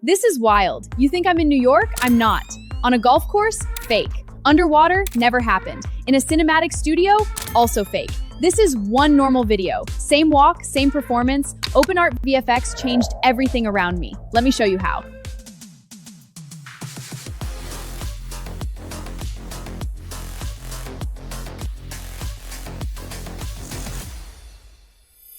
This is wild. You think I'm in New York? I'm not. On a golf course? Fake. Underwater? Never happened. In a cinematic studio? Also fake. This is one normal video. Same walk, same performance. OpenArt VFX changed everything around me. Let me show you how.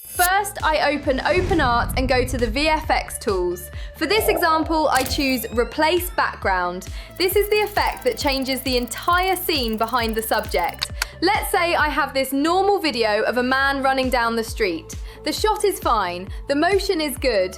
First, I open OpenArt and go to the VFX tools. For this example, I choose Replace Background. This is the effect that changes the entire scene behind the subject. Let's say I have this normal video of a man running down the street. The shot is fine, the motion is good,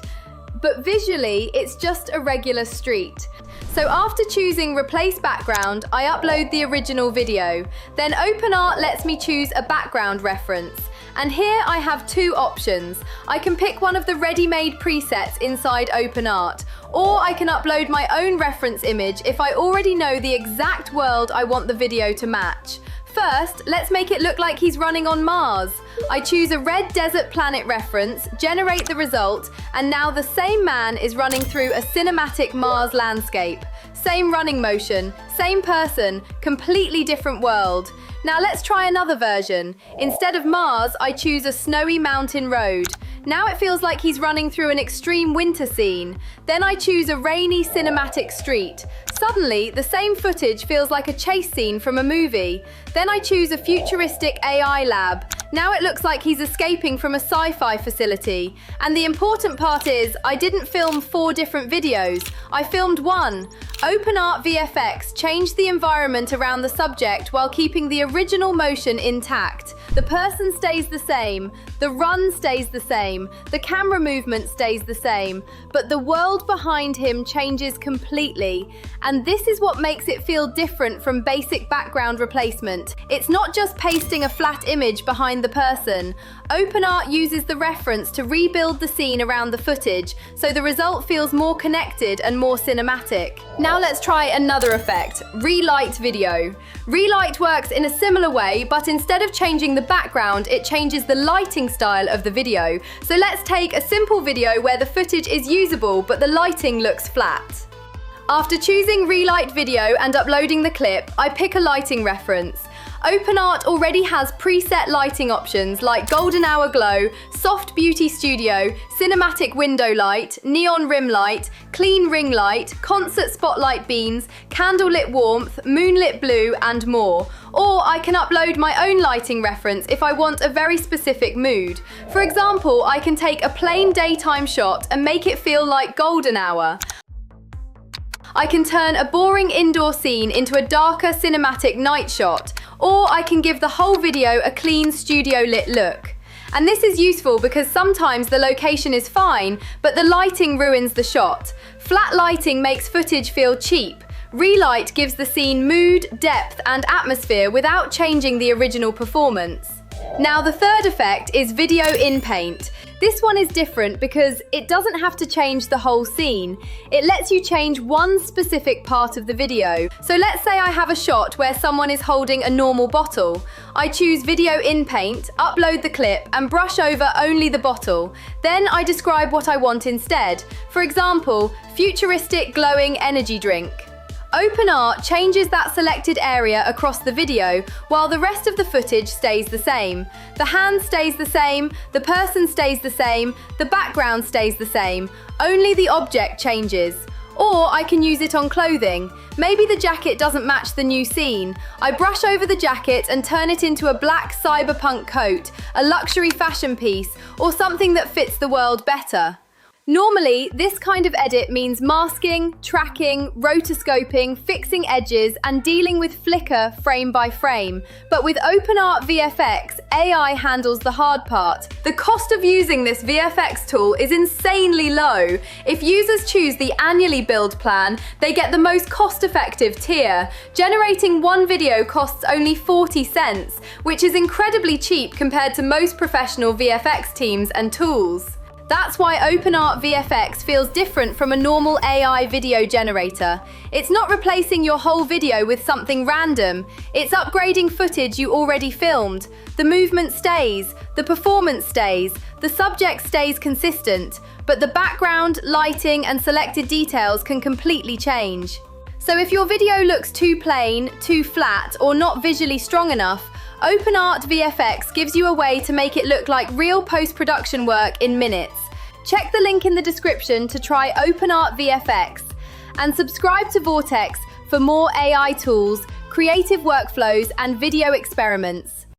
but visually it's just a regular street. So after choosing Replace Background, I upload the original video. Then OpenArt lets me choose a background reference. And here I have two options. I can pick one of the ready-made presets inside OpenArt, or I can upload my own reference image if I already know the exact world I want the video to match. First, let's make it look like he's running on Mars. I choose a red desert planet reference, generate the result, and now the same man is running through a cinematic Mars landscape. Same running motion, same person, completely different world. Now let's try another version. Instead of Mars, I choose a snowy mountain road. Now it feels like he's running through an extreme winter scene. Then I choose a rainy cinematic street. Suddenly, the same footage feels like a chase scene from a movie. Then I choose a futuristic AI lab. Now it looks like he's escaping from a sci-fi facility. And the important part is, I didn't film 4 different videos. I filmed one. OpenArt VFX changed the environment around the subject while keeping the original motion intact. The person stays the same, the run stays the same, the camera movement stays the same, but the world behind him changes completely. And this is what makes it feel different from basic background replacement. It's not just pasting a flat image behind the person. OpenArt uses the reference to rebuild the scene around the footage, so the result feels more connected and more cinematic. Now let's try another effect, Relight video. Relight works in a similar way, but instead of changing the background, it changes the lighting style of the video. So let's take a simple video where the footage is usable, but the lighting looks flat. After choosing Relight video and uploading the clip, I pick a lighting reference. OpenArt already has preset lighting options like Golden Hour Glow, Soft Beauty Studio, Cinematic Window Light, Neon Rim Light, Clean Ring Light, Concert Spotlight Beams, Candlelit Warmth, Moonlit Blue, and more. Or I can upload my own lighting reference if I want a very specific mood. For example, I can take a plain daytime shot and make it feel like golden hour. I can turn a boring indoor scene into a darker cinematic night shot, or I can give the whole video a clean studio lit look. And this is useful because sometimes the location is fine, but the lighting ruins the shot. Flat lighting makes footage feel cheap. Relight gives the scene mood, depth, and atmosphere without changing the original performance. Now the third effect is Video Inpaint. This one is different because it doesn't have to change the whole scene. It lets you change one specific part of the video. So let's say I have a shot where someone is holding a normal bottle. I choose Video Inpaint, upload the clip, and brush over only the bottle. Then I describe what I want instead. For example, futuristic glowing energy drink. OpenArt changes that selected area across the video, while the rest of the footage stays the same. The hand stays the same, the person stays the same, the background stays the same. Only the object changes. Or I can use it on clothing. Maybe the jacket doesn't match the new scene. I brush over the jacket and turn it into a black cyberpunk coat, a luxury fashion piece, or something that fits the world better. Normally, this kind of edit means masking, tracking, rotoscoping, fixing edges, and dealing with flicker frame by frame. But with OpenArt VFX, AI handles the hard part. The cost of using this VFX tool is insanely low. If users choose the annually billed plan, they get the most cost-effective tier. Generating one video costs only 40 cents, which is incredibly cheap compared to most professional VFX teams and tools. That's why OpenArt VFX feels different from a normal AI video generator. It's not replacing your whole video with something random. It's upgrading footage you already filmed. The movement stays, the performance stays, the subject stays consistent, but the background, lighting, and selected details can completely change. So if your video looks too plain, too flat, or not visually strong enough, OpenArt VFX gives you a way to make it look like real post-production work in minutes. Check the link in the description to try OpenArt VFX and subscribe to Vortex for more AI tools, creative workflows, and video experiments.